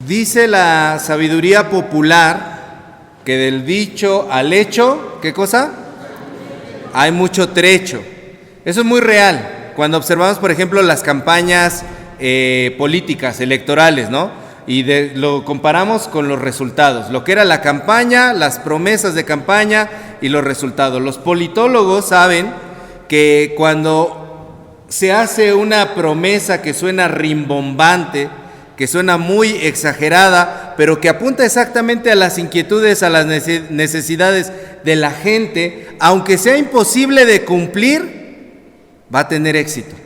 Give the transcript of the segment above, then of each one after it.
Dice la sabiduría popular que del dicho al hecho, ¿qué cosa? Hay mucho trecho. Eso es muy real. Cuando observamos, por ejemplo, las campañas políticas, electorales, ¿no? Y lo comparamos con los resultados, lo que era la campaña, las promesas de campaña y los resultados. Los politólogos saben que cuando se hace una promesa que suena rimbombante, que suena muy exagerada, pero que apunta exactamente a las inquietudes, a las necesidades de la gente, aunque sea imposible de cumplir, va a tener éxito.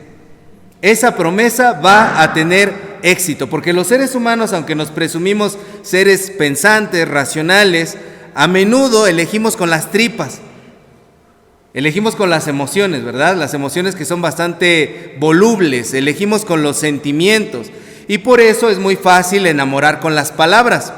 Esa promesa va a tener éxito, porque los seres humanos, aunque nos presumimos seres pensantes, racionales, a menudo elegimos con las tripas, elegimos con las emociones, ¿verdad? Las emociones que son bastante volubles, elegimos con los sentimientos, y por eso es muy fácil enamorar con las palabras.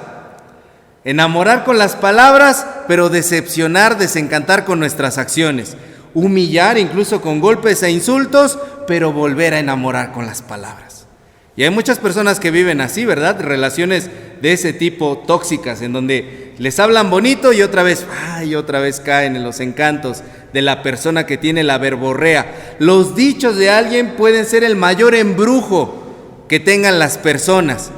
Enamorar con las palabras, pero decepcionar, desencantar con nuestras acciones. Humillar incluso con golpes e insultos, pero volver a enamorar con las palabras. Y hay muchas personas que viven así, ¿verdad? Relaciones de ese tipo tóxicas, en donde les hablan bonito y otra vez caen en los encantos de la persona que tiene la verborrea. Los dichos de alguien pueden ser el mayor embrujo que tengan las personas.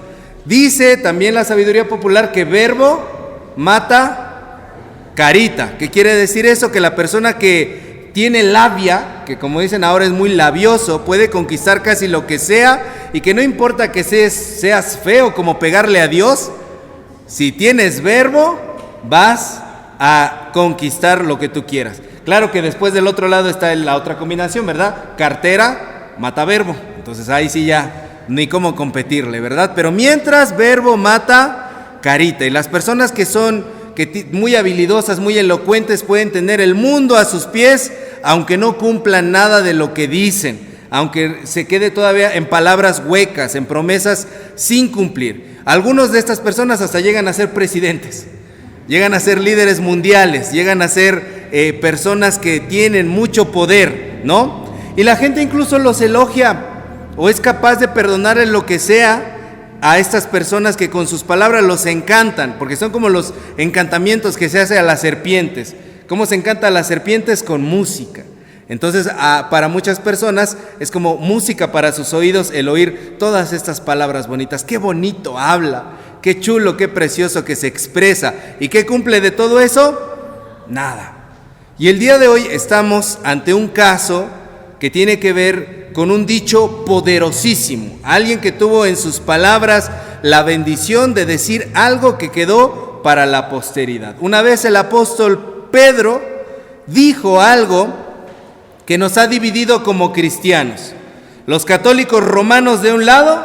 Dice también la sabiduría popular que verbo mata carita. ¿Qué quiere decir eso? Que la persona que tiene labia, que como dicen ahora es muy labioso, puede conquistar casi lo que sea, y que no importa que seas feo como pegarle a Dios, si tienes verbo, vas a conquistar lo que tú quieras. Claro que después del otro lado está la otra combinación, ¿verdad? Cartera mata verbo. Entonces ahí sí ya ni cómo competirle, ¿verdad? Pero mientras verbo mata carita, y las personas que son muy habilidosas, muy elocuentes, pueden tener el mundo a sus pies, aunque no cumplan nada de lo que dicen, aunque se quede todavía en palabras huecas, en promesas sin cumplir. Algunos de estas personas hasta llegan a ser presidentes, llegan a ser líderes mundiales, llegan a ser personas que tienen mucho poder, ¿no? Y la gente incluso los elogia, o es capaz de perdonarle lo que sea a estas personas que con sus palabras los encantan, porque son como los encantamientos que se hace a las serpientes. ¿Cómo se encanta a las serpientes? Con música. Entonces, para muchas personas es como música para sus oídos el oír todas estas palabras bonitas. Qué bonito habla, qué chulo, qué precioso que se expresa. ¿Y qué cumple de todo eso? Nada. Y el día de hoy estamos ante un caso que tiene que ver con un dicho poderosísimo, alguien que tuvo en sus palabras la bendición de decir algo que quedó para la posteridad. Una vez el apóstol Pedro dijo algo que nos ha dividido como cristianos, los católicos romanos de un lado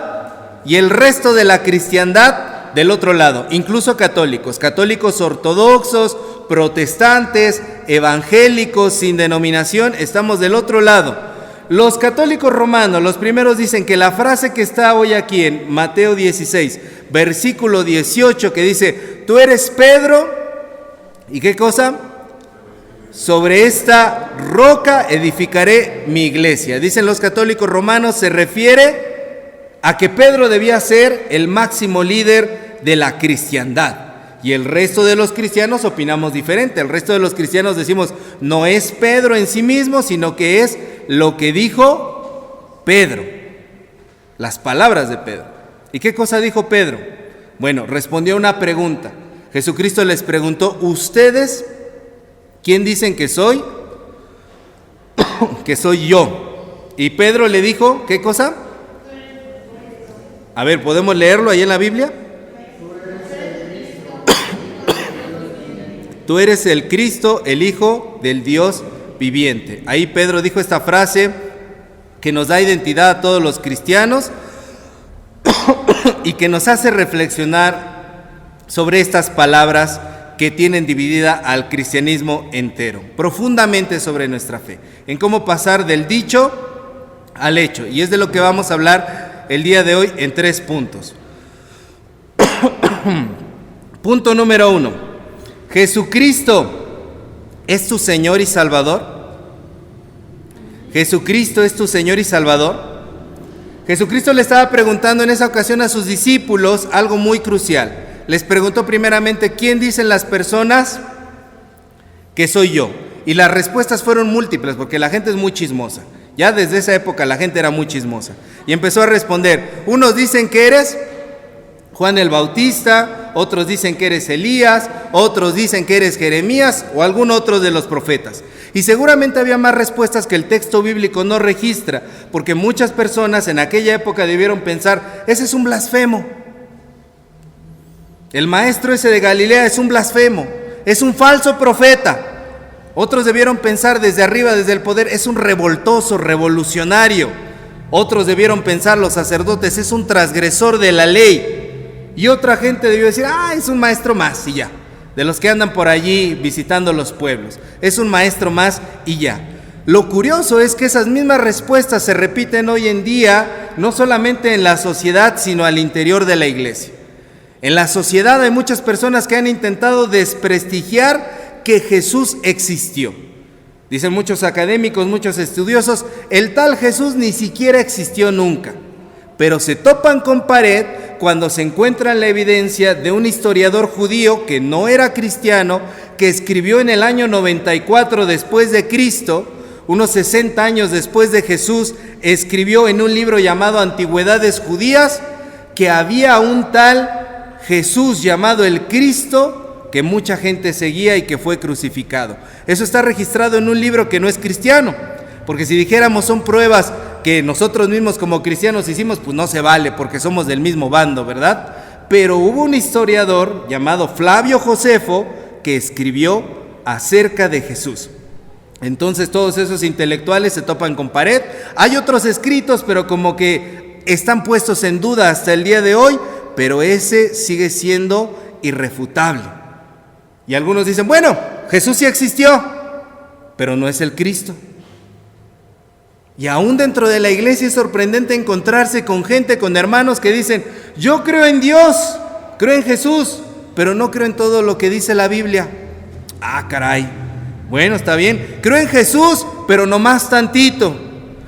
y el resto de la cristiandad del otro lado, incluso católicos ortodoxos, protestantes, evangélicos, sin denominación, estamos del otro lado. Los católicos romanos, los primeros, dicen que la frase que está hoy aquí en Mateo 16, versículo 18, que dice, tú eres Pedro, ¿y qué cosa? Sobre esta roca edificaré mi iglesia. Dicen los católicos romanos, se refiere a que Pedro debía ser el máximo líder de la cristiandad. Y el resto de los cristianos opinamos diferente. El resto de los cristianos decimos, no es Pedro en sí mismo, sino que es lo que dijo Pedro, las palabras de Pedro. ¿Y qué cosa dijo Pedro? Bueno, respondió a una pregunta. Jesucristo les preguntó, ¿ustedes quién dicen que soy? Que soy yo. Y Pedro le dijo, ¿qué cosa? A ver, ¿podemos leerlo ahí en la Biblia? Tú eres el Cristo, el Hijo del Dios viviente. Ahí Pedro dijo esta frase que nos da identidad a todos los cristianos y que nos hace reflexionar sobre estas palabras que tienen dividida al cristianismo entero, profundamente sobre nuestra fe, en cómo pasar del dicho al hecho. Y es de lo que vamos a hablar el día de hoy en 3 puntos. Punto número 1. ¿Jesucristo es tu Señor y Salvador? ¿Jesucristo es tu Señor y Salvador? Jesucristo le estaba preguntando en esa ocasión a sus discípulos algo muy crucial. Les preguntó primeramente, ¿quién dicen las personas que soy yo? Y las respuestas fueron múltiples, porque la gente es muy chismosa. Ya desde esa época la gente era muy chismosa. Y empezó a responder, unos dicen que eres Juan el Bautista, otros dicen que eres Elías, otros dicen que eres Jeremías o algún otro de los profetas. Y seguramente había más respuestas que el texto bíblico no registra, porque muchas personas en aquella época debieron pensar, ese es un blasfemo. El maestro ese de Galilea es un blasfemo, es un falso profeta. Otros debieron pensar desde arriba, desde el poder, es un revoltoso, revolucionario. Otros debieron pensar, los sacerdotes, es un transgresor de la ley. Y otra gente debió decir, es un maestro más y ya. De los que andan por allí visitando los pueblos. Es un maestro más y ya. Lo curioso es que esas mismas respuestas se repiten hoy en día, no solamente en la sociedad, sino al interior de la iglesia. En la sociedad hay muchas personas que han intentado desprestigiar que Jesús existió. Dicen muchos académicos, muchos estudiosos, el tal Jesús ni siquiera existió nunca. Pero se topan con pared cuando se encuentra la evidencia de un historiador judío que no era cristiano, que escribió en el año 94 después de Cristo, unos 60 años después de Jesús, escribió en un libro llamado Antigüedades Judías que había un tal Jesús llamado el Cristo que mucha gente seguía y que fue crucificado. Eso está registrado en un libro que no es cristiano, porque si dijéramos son pruebas que nosotros mismos como cristianos hicimos, pues no se vale porque somos del mismo bando, ¿verdad? Pero hubo un historiador llamado Flavio Josefo que escribió acerca de Jesús. Entonces todos esos intelectuales se topan con pared. Hay otros escritos, pero como que están puestos en duda hasta el día de hoy, pero ese sigue siendo irrefutable. Y algunos dicen, bueno, Jesús sí existió, pero no es el Cristo. Y aún dentro de la iglesia es sorprendente encontrarse con gente, con hermanos que dicen, yo creo en Dios, creo en Jesús, pero no creo en todo lo que dice la Biblia. Caray, bueno, está bien, creo en Jesús, pero nomás tantito.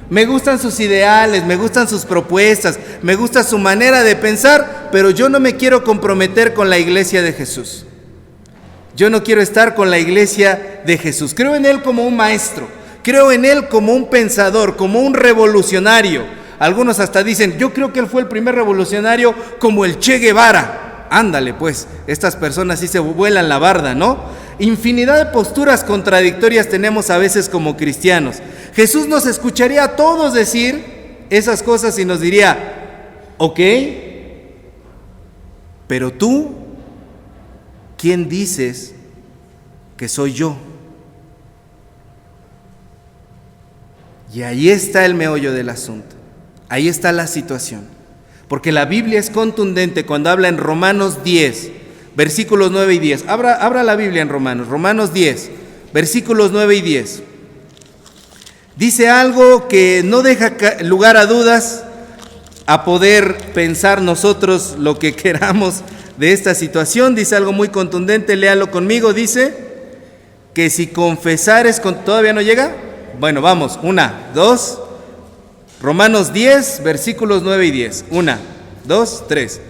Me gustan sus ideales, me gustan sus propuestas, me gusta su manera de pensar, pero yo no me quiero comprometer con la iglesia de Jesús. Yo no quiero estar con la iglesia de Jesús. Creo en Él como un maestro. Creo en Él como un pensador, como un revolucionario. Algunos hasta dicen, yo creo que Él fue el primer revolucionario como el Che Guevara. Ándale pues, estas personas sí se vuelan la barda, ¿no? Infinidad de posturas contradictorias tenemos a veces como cristianos. Jesús nos escucharía a todos decir esas cosas y nos diría, ok, pero tú, ¿quién dices que soy yo? Y ahí está el meollo del asunto, ahí está la situación, porque la Biblia es contundente cuando habla en Romanos 10, versículos 9 y 10. Abra la Biblia en Romanos 10, versículos 9 y 10. Dice algo que no deja lugar a dudas, a poder pensar nosotros lo que queramos de esta situación. Dice algo muy contundente, léalo conmigo, dice que si confesares ¿todavía no llega? Bueno, vamos, 1, 2, Romanos 10, versículos 9 y 10, 1, 2, 3.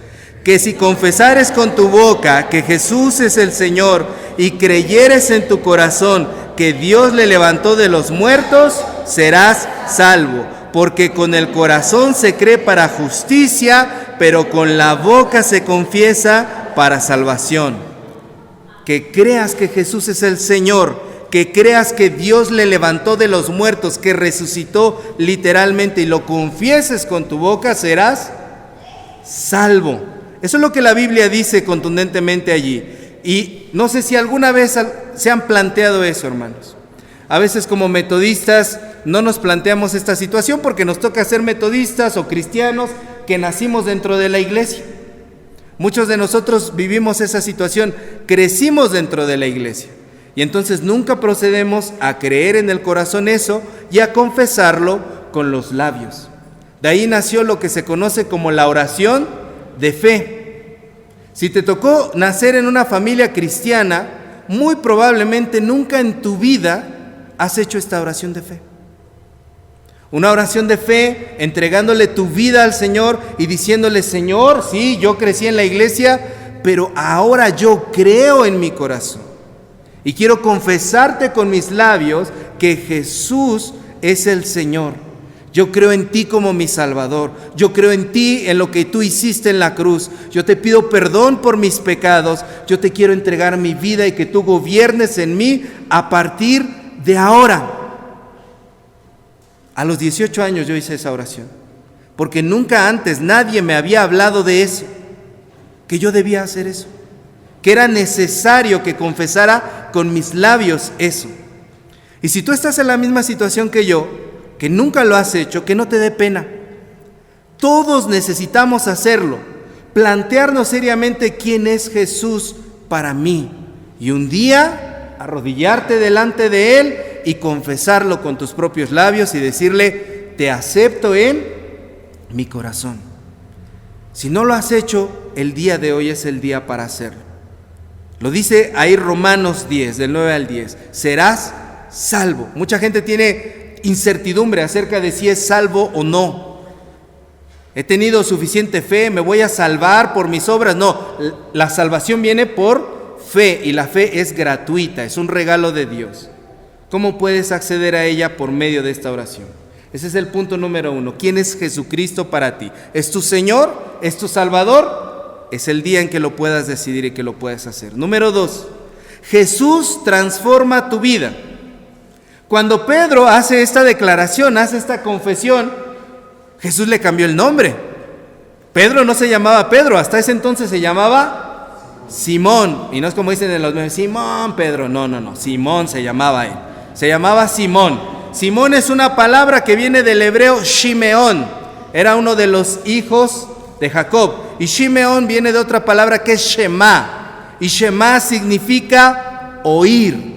Que si confesares con tu boca que Jesús es el Señor y creyeres en tu corazón que Dios le levantó de los muertos, serás salvo. Porque con el corazón se cree para justicia, pero con la boca se confiesa para salvación. Que creas que Jesús es el Señor, que creas que Dios le levantó de los muertos, que resucitó literalmente y lo confieses con tu boca, serás salvo. Eso es lo que la Biblia dice contundentemente allí. Y no sé si alguna vez se han planteado eso, hermanos. A veces como metodistas no nos planteamos esta situación porque nos toca ser metodistas o cristianos que nacimos dentro de la iglesia. Muchos de nosotros vivimos esa situación, crecimos dentro de la iglesia. Y entonces nunca procedemos a creer en el corazón eso y a confesarlo con los labios. De ahí nació lo que se conoce como la oración de fe. Si te tocó nacer en una familia cristiana, muy probablemente nunca en tu vida has hecho esta oración de fe. Una oración de fe, entregándole tu vida al Señor y diciéndole: Señor, sí, yo crecí en la iglesia, pero ahora yo creo en mi corazón. Y quiero confesarte con mis labios que Jesús es el Señor. Yo creo en ti como mi Salvador. Yo creo en ti, en lo que tú hiciste en la cruz. Yo te pido perdón por mis pecados. Yo te quiero entregar mi vida y que tú gobiernes en mí a partir de ahora. A los 18 años yo hice esa oración, porque nunca antes nadie me había hablado de eso, que yo debía hacer eso, que era necesario que confesara con mis labios eso. Y si tú estás en la misma situación que yo, que nunca lo has hecho, que no te dé pena. Todos necesitamos hacerlo, plantearnos seriamente quién es Jesús para mí, y un día arrodillarte delante de Él y confesarlo con tus propios labios y decirle: te acepto en mi corazón. Si no lo has hecho, el día de hoy es el día para hacerlo. Lo dice ahí Romanos 10, del 9 al 10. Serás salvo. Mucha gente tiene incertidumbre acerca de si es salvo o no. He tenido suficiente fe, me voy a salvar por mis obras. No, la salvación viene por fe, y la fe es gratuita, es un regalo de Dios. ¿Cómo puedes acceder a ella? Por medio de esta oración. Ese es el punto número 1. ¿Quién es Jesucristo para ti? ¿Es tu Señor? ¿Es tu Salvador? Es el día en que lo puedas decidir y que lo puedas hacer. Número 2. Jesús transforma tu vida. Cuando Pedro hace esta declaración, hace esta confesión, Jesús le cambió el nombre. Pedro no se llamaba Pedro, hasta ese entonces se llamaba Simón. Y no es como dicen en los memes: Simón, Pedro. No, Simón se llamaba él. Se llamaba Simón. Simón es una palabra que viene del hebreo Shimeón. Era uno de los hijos de Jacob. Y Shimeón viene de otra palabra que es Shema. Y Shema significa oír.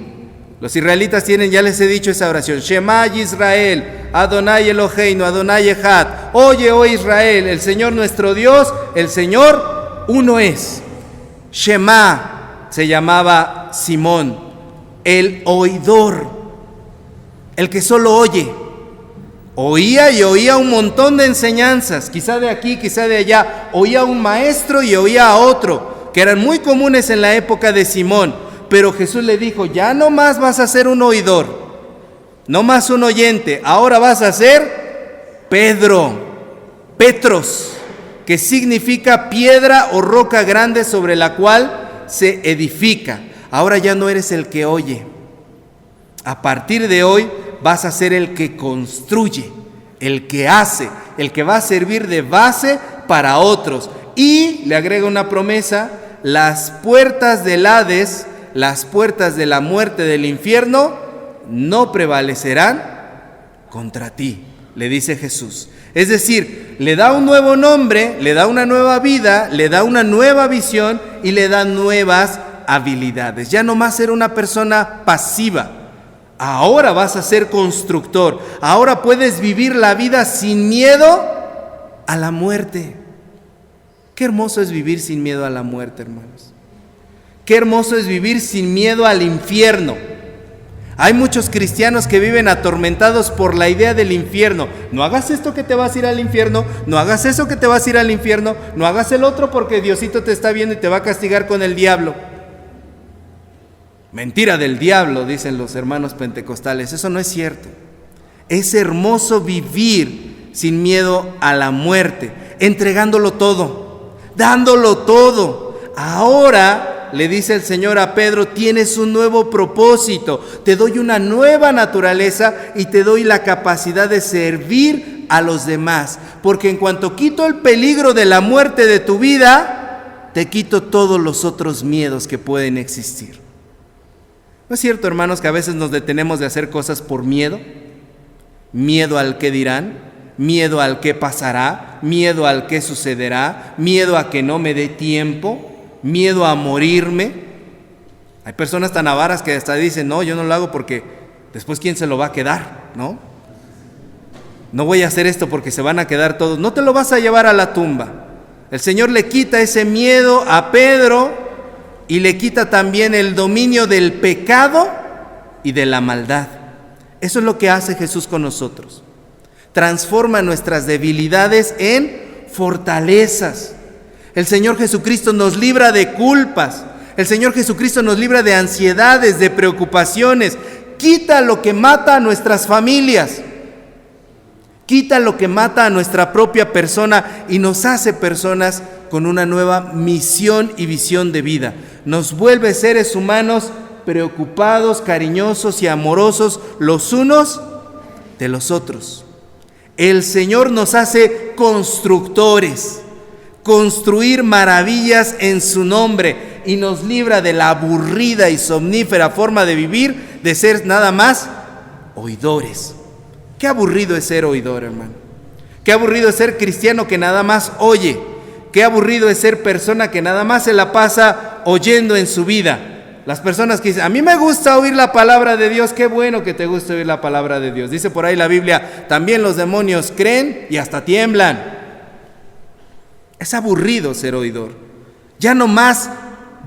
Los israelitas tienen, ya les he dicho esa oración: Shema Yisrael, Adonai Eloheinu, Adonai Echad. Oye, oh Israel, el Señor nuestro Dios, el Señor uno es. Shema se llamaba Simón, el oidor, el que solo oye. Oía y oía un montón de enseñanzas, quizá de aquí, quizá de allá. Oía a un maestro y oía a otro, que eran muy comunes en la época de Simón. Pero Jesús le dijo: ya no más vas a ser un oidor, no más un oyente, ahora vas a ser Pedro, Petros, que significa piedra o roca grande sobre la cual se edifica. Ahora ya no eres el que oye. A partir de hoy vas a ser el que construye, el que hace, el que va a servir de base para otros. Y le agrega una promesa: las puertas del Hades, las puertas de la muerte, del infierno, no prevalecerán contra ti, le dice Jesús. Es decir, le da un nuevo nombre, le da una nueva vida, le da una nueva visión y le da nuevas habilidades. Ya no más ser una persona pasiva. Ahora vas a ser constructor. Ahora puedes vivir la vida sin miedo a la muerte. Qué hermoso es vivir sin miedo a la muerte, hermanos. Qué hermoso es vivir sin miedo al infierno. Hay muchos cristianos que viven atormentados por la idea del infierno. No hagas esto que te vas a ir al infierno, no hagas eso que te vas a ir al infierno, no hagas el otro porque Diosito te está viendo y te va a castigar con el diablo. Mentira del diablo, dicen los hermanos pentecostales. Eso no es cierto. Es hermoso vivir sin miedo a la muerte, entregándolo todo, dándolo todo. Ahora, le dice el Señor a Pedro, tienes un nuevo propósito, te doy una nueva naturaleza y te doy la capacidad de servir a los demás, porque en cuanto quito el peligro de la muerte de tu vida, te quito todos los otros miedos que pueden existir. ¿No es cierto, hermanos, que a veces nos detenemos de hacer cosas por miedo? Miedo al qué dirán, miedo al qué pasará, miedo al qué sucederá, miedo a que no me dé tiempo, miedo a morirme. Hay personas tan avaras que hasta dicen, no, yo no lo hago porque después ¿quién se lo va a quedar? No voy a hacer esto porque se van a quedar todos. No te lo vas a llevar a la tumba. El Señor le quita ese miedo a Pedro y le quita también el dominio del pecado y de la maldad. Eso es lo que hace Jesús con nosotros. Transforma nuestras debilidades en fortalezas. El Señor Jesucristo nos libra de culpas. El Señor Jesucristo nos libra de ansiedades, de preocupaciones. Quita lo que mata a nuestras familias. Quita lo que mata a nuestra propia persona y nos hace personas con una nueva misión y visión de vida. Nos vuelve seres humanos preocupados, cariñosos y amorosos los unos de los otros. El Señor nos hace constructores, construir maravillas en su nombre, y nos libra de la aburrida y somnífera forma de vivir, de ser nada más oidores. Qué aburrido es ser oidor, hermano. Qué aburrido es ser cristiano que nada más oye. Qué aburrido es ser persona que nada más se la pasa oyendo en su vida. Las personas que dicen, a mí me gusta oír la palabra de Dios. Qué bueno que te gusta oír la palabra de Dios. Dice por ahí la Biblia, también los demonios creen y hasta tiemblan. Es aburrido ser oidor. Ya no más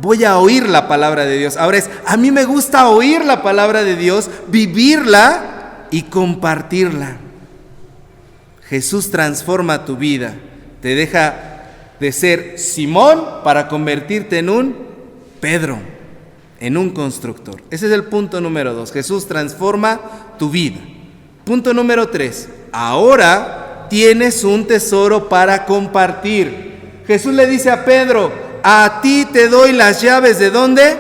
voy a oír la palabra de Dios. Ahora es, a mí me gusta oír la palabra de Dios, vivirla y compartirla. Jesús transforma tu vida. Te deja de ser Simón para convertirte en un Pedro, en un constructor. Ese es el punto número 2. Jesús transforma tu vida. Punto número 3. Ahora tienes un tesoro para compartir. Jesús le dice a Pedro, a ti te doy las llaves, ¿de dónde?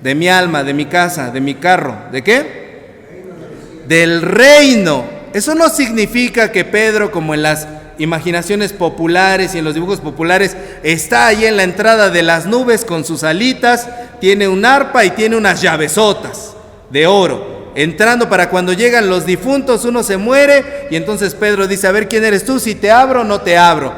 De mi alma, de mi casa, de mi carro. ¿De qué? Del reino. Eso no significa que Pedro, como en las imaginaciones populares y en los dibujos populares, está ahí en la entrada de las nubes con sus alitas, tiene un arpa y tiene unas llavesotas de oro, entrando para cuando llegan los difuntos, uno se muere y entonces Pedro dice, a ver, ¿quién eres tú? Si te abro o no te abro.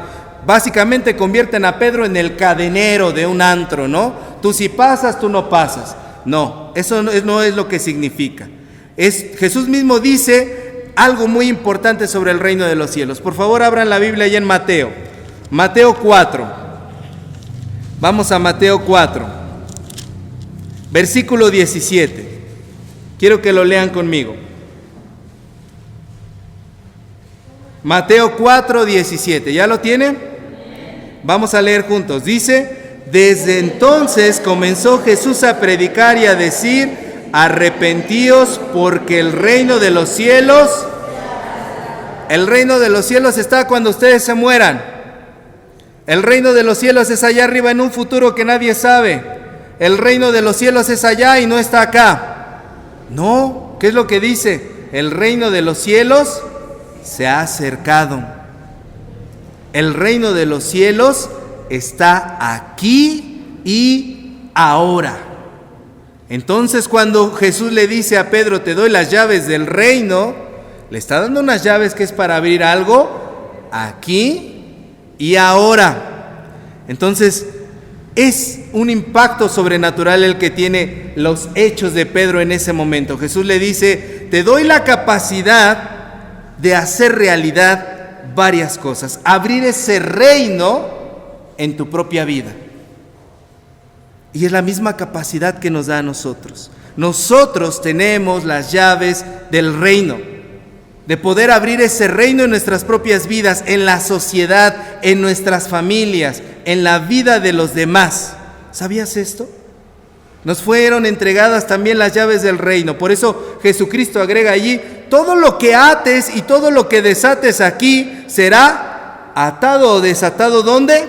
Básicamente convierten a Pedro en el cadenero de un antro, ¿no? Tú si pasas, tú no pasas. No, eso no es lo que significa. Jesús mismo dice algo muy importante sobre el reino de los cielos. Por favor, abran la Biblia allá en Mateo. Mateo 4. Vamos a Mateo 4. Versículo 17. Quiero que lo lean conmigo. Mateo 4, 17. ¿Ya lo tienen? Vamos a leer juntos. Dice, desde entonces comenzó Jesús a predicar y a decir, arrepentíos porque el reino de los cielos está cuando ustedes se mueran. El reino de los cielos es allá arriba en un futuro que nadie sabe. El reino de los cielos es allá y no está acá. No, ¿qué es lo que dice? El reino de los cielos se ha acercado. El reino de los cielos está aquí y ahora. Entonces, cuando Jesús le dice a Pedro, te doy las llaves del reino, le está dando unas llaves que es para abrir algo aquí y ahora. Entonces, es un impacto sobrenatural el que tiene los hechos de Pedro en ese momento. Jesús le dice, te doy la capacidad de hacer realidad varias cosas, abrir ese reino en tu propia vida. Y es la misma capacidad que nos da a nosotros. Nosotros tenemos las llaves del reino, de poder abrir ese reino en nuestras propias vidas, en la sociedad, en nuestras familias, en la vida de los demás. ¿Sabías esto? Nos fueron entregadas también las llaves del reino. Por eso Jesucristo agrega allí, todo lo que ates y todo lo que desates aquí será atado o desatado, ¿dónde?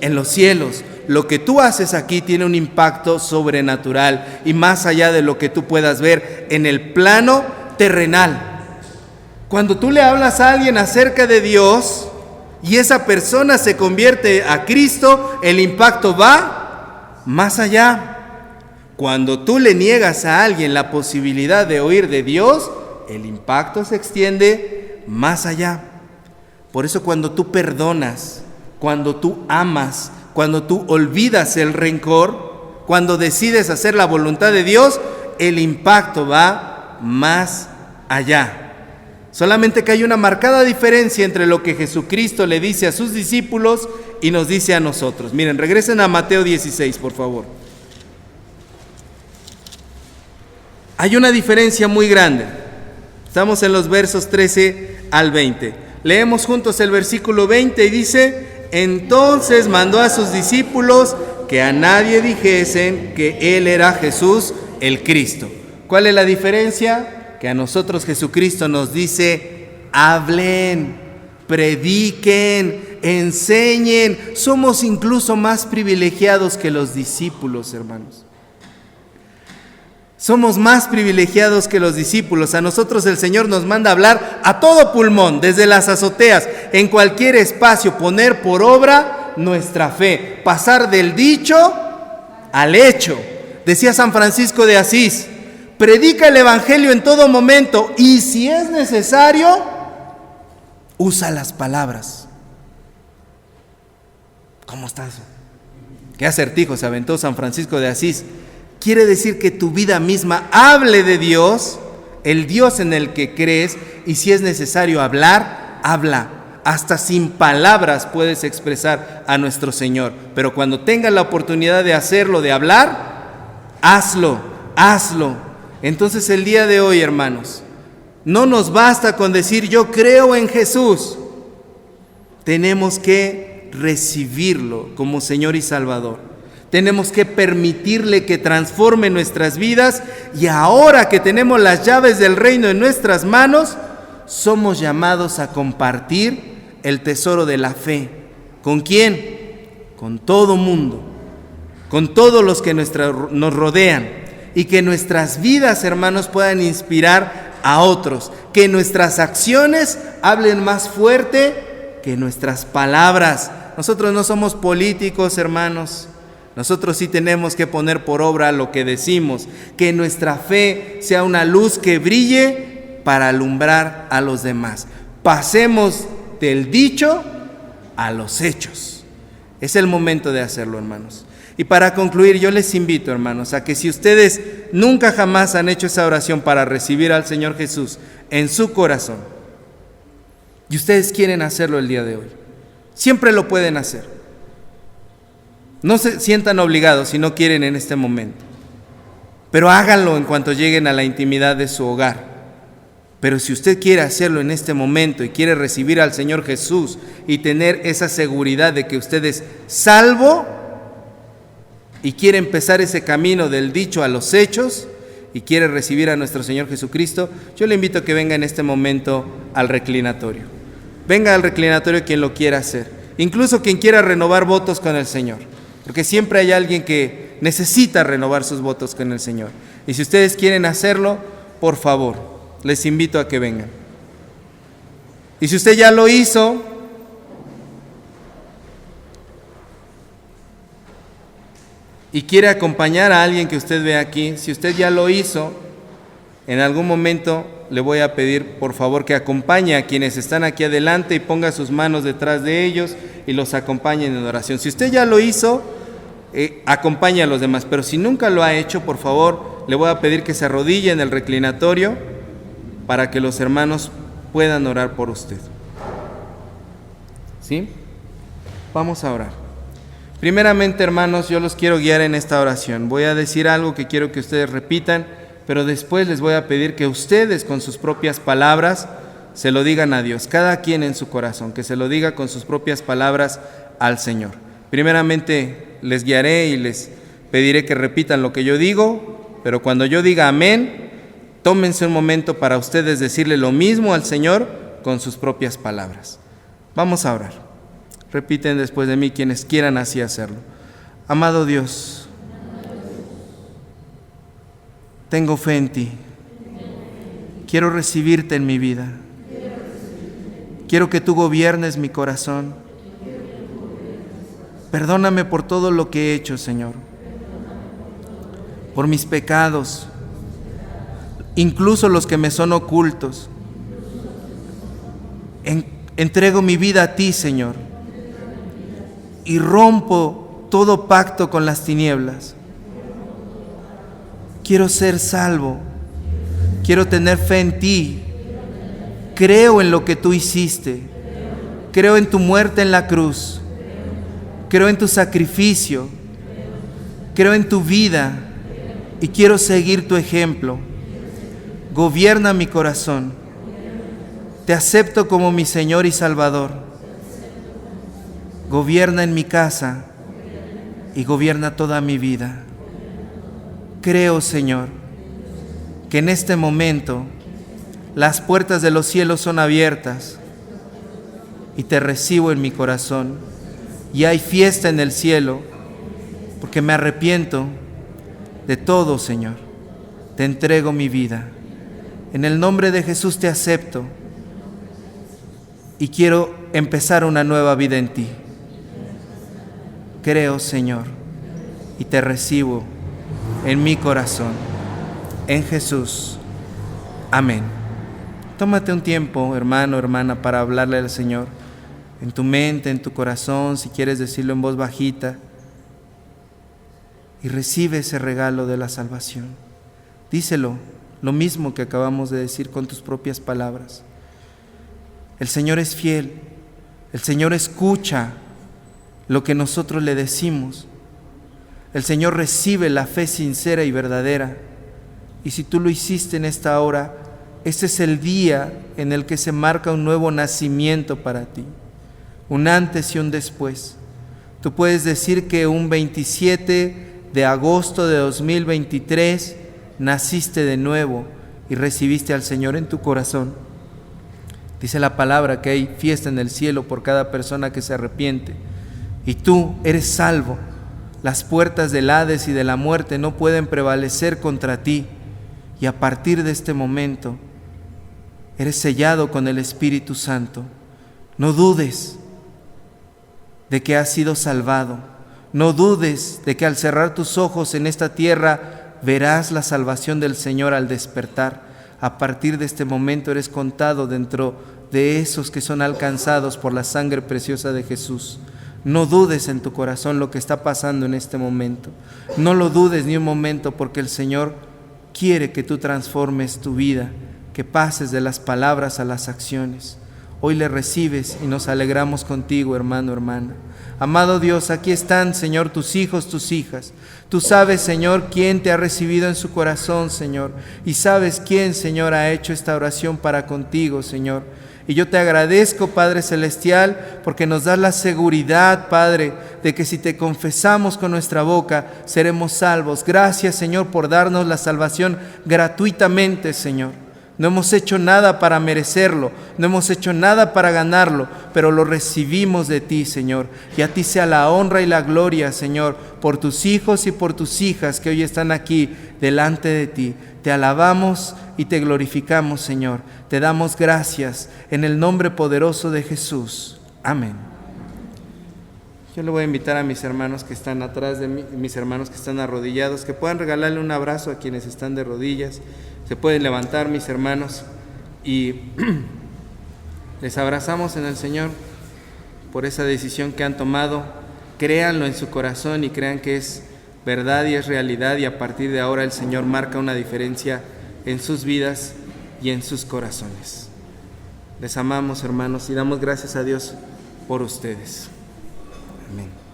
En los cielos. Lo que tú haces aquí tiene un impacto sobrenatural y más allá de lo que tú puedas ver en el plano terrenal. Cuando tú le hablas a alguien acerca de Dios y esa persona se convierte a Cristo, el impacto va más allá. Cuando tú le niegas a alguien la posibilidad de oír de Dios, el impacto se extiende más allá. Por eso cuando tú perdonas, cuando tú amas, cuando tú olvidas el rencor, cuando decides hacer la voluntad de Dios, el impacto va más allá. Solamente que hay una marcada diferencia entre lo que Jesucristo le dice a sus discípulos y nos dice a nosotros. Miren, regresen a Mateo 16, por favor. Hay una diferencia muy grande. Estamos en los versos 13 al 20. Leemos juntos el versículo 20 y dice: entonces mandó a sus discípulos que a nadie dijesen que Él era Jesús el Cristo. ¿Cuál es la diferencia? Que a nosotros Jesucristo nos dice: hablen, prediquen, enseñen. Somos incluso más privilegiados que los discípulos, hermanos. Somos más privilegiados que los discípulos. A nosotros el Señor nos manda hablar a todo pulmón, desde las azoteas, en cualquier espacio, poner por obra nuestra fe, pasar del dicho al hecho. Decía San Francisco de Asís: predica el Evangelio en todo momento y si es necesario, usa las palabras. ¿Cómo está eso? ¿Qué acertijo se aventó San Francisco de Asís? Quiere decir que tu vida misma hable de Dios, el Dios en el que crees, y si es necesario hablar, habla. Hasta sin palabras puedes expresar a nuestro Señor. Pero cuando tengas la oportunidad de hacerlo, de hablar, hazlo, hazlo. Entonces el día de hoy, hermanos, no nos basta con decir yo creo en Jesús. Tenemos que recibirlo como Señor y Salvador. Tenemos que permitirle que transforme nuestras vidas, y ahora que tenemos las llaves del reino en nuestras manos, somos llamados a compartir el tesoro de la fe. ¿Con quién? Con todo mundo, con todos los que nos rodean, y que nuestras vidas, hermanos, puedan inspirar a otros, que nuestras acciones hablen más fuerte que nuestras palabras. Nosotros no somos políticos, hermanos. Nosotros sí tenemos que poner por obra lo que decimos, que nuestra fe sea una luz que brille para alumbrar a los demás. Pasemos del dicho a los hechos. Es el momento de hacerlo, hermanos. Y para concluir, yo les invito, hermanos, a que si ustedes nunca jamás han hecho esa oración para recibir al Señor Jesús en su corazón, y ustedes quieren hacerlo el día de hoy, siempre lo pueden hacer. No se sientan obligados si no quieren en este momento, pero háganlo en cuanto lleguen a la intimidad de su hogar. Pero si usted quiere hacerlo en este momento y quiere recibir al Señor Jesús y tener esa seguridad de que usted es salvo y quiere empezar ese camino del dicho a los hechos y quiere recibir a nuestro Señor Jesucristo, yo le invito a que venga en este momento al reclinatorio. Venga al reclinatorio quien lo quiera hacer, incluso quien quiera renovar votos con el Señor. Porque siempre hay alguien que necesita renovar sus votos con el Señor. Y si ustedes quieren hacerlo, por favor, les invito a que vengan. Y si usted ya lo hizo, y quiere acompañar a alguien que usted ve aquí, si usted ya lo hizo, en algún momento le voy a pedir, por favor, que acompañe a quienes están aquí adelante y ponga sus manos detrás de ellos y los acompañen en oración. Si usted ya lo hizo, acompañe a los demás, pero si nunca lo ha hecho, por favor, le voy a pedir que se arrodille en el reclinatorio para que los hermanos puedan orar por usted. ¿Sí? Vamos a orar. Primeramente, hermanos, yo los quiero guiar en esta oración. Voy a decir algo que quiero que ustedes repitan, pero después les voy a pedir que ustedes con sus propias palabras se lo digan a Dios, cada quien en su corazón, que se lo diga con sus propias palabras al Señor. Primeramente les guiaré y les pediré que repitan lo que yo digo, pero cuando yo diga amén, tómense un momento para ustedes decirle lo mismo al Señor con sus propias palabras. Vamos a orar. Repiten después de mí quienes quieran así hacerlo. Amado Dios, tengo fe en ti. Quiero recibirte en mi vida. Quiero que tú gobiernes mi corazón. Perdóname por todo lo que he hecho, Señor. Por mis pecados, incluso los que me son ocultos. Entrego mi vida a ti, Señor, y rompo todo pacto con las tinieblas. Quiero ser salvo. Quiero tener fe en ti. Creo en lo que tú hiciste. Creo en tu muerte en la cruz. Creo en tu sacrificio. Creo en tu vida y quiero seguir tu ejemplo. Gobierna mi corazón. Te acepto como mi Señor y Salvador. Gobierna en mi casa y gobierna toda mi vida. Creo, Señor, que en este momento las puertas de los cielos son abiertas y te recibo en mi corazón. Y hay fiesta en el cielo porque me arrepiento de todo, Señor. Te entrego mi vida. En el nombre de Jesús te acepto y quiero empezar una nueva vida en ti. Creo, Señor, y te recibo en mi corazón. En Jesús. Amén. Tómate un tiempo, hermano, hermana, para hablarle al Señor. En tu mente, en tu corazón, si quieres decirlo en voz bajita. Y recibe ese regalo de la salvación. Díselo, lo mismo que acabamos de decir con tus propias palabras. El Señor es fiel. El Señor escucha lo que nosotros le decimos. El Señor recibe la fe sincera y verdadera. Y si tú lo hiciste en esta hora, este es el día en el que se marca un nuevo nacimiento para ti. Un antes y un después. Tú puedes decir que un 27 de agosto de 2023 naciste de nuevo y recibiste al Señor en tu corazón. Dice la palabra que hay fiesta en el cielo por cada persona que se arrepiente. Y tú eres salvo. Las puertas del Hades y de la muerte no pueden prevalecer contra ti. Y a partir de este momento, eres sellado con el Espíritu Santo. No dudes de que has sido salvado. No dudes de que al cerrar tus ojos en esta tierra, verás la salvación del Señor al despertar. A partir de este momento eres contado dentro de esos que son alcanzados por la sangre preciosa de Jesús. No dudes en tu corazón lo que está pasando en este momento. No lo dudes ni un momento, porque el Señor quiere que tú transformes tu vida, que pases de las palabras a las acciones. Hoy le recibes y nos alegramos contigo, hermano, hermana. Amado Dios, aquí están, Señor, tus hijos, tus hijas. Tú sabes, Señor, quién te ha recibido en su corazón, Señor. Y sabes quién, Señor, ha hecho esta oración para contigo, Señor. Y yo te agradezco, Padre Celestial, porque nos das la seguridad, Padre, de que si te confesamos con nuestra boca, seremos salvos. Gracias, Señor, por darnos la salvación gratuitamente, Señor. No hemos hecho nada para merecerlo, no hemos hecho nada para ganarlo, pero lo recibimos de ti, Señor. Y a ti sea la honra y la gloria, Señor, por tus hijos y por tus hijas que hoy están aquí delante de ti. Te alabamos y te glorificamos, Señor. Te damos gracias en el nombre poderoso de Jesús. Amén. Yo le voy a invitar a mis hermanos que están atrás de mí, mis hermanos que están arrodillados, que puedan regalarle un abrazo a quienes están de rodillas. Se pueden levantar, mis hermanos, y les abrazamos en el Señor por esa decisión que han tomado. Créanlo en su corazón y crean que es verdad y es realidad, y a partir de ahora el Señor marca una diferencia en sus vidas y en sus corazones. Les amamos, hermanos, y damos gracias a Dios por ustedes. Amén.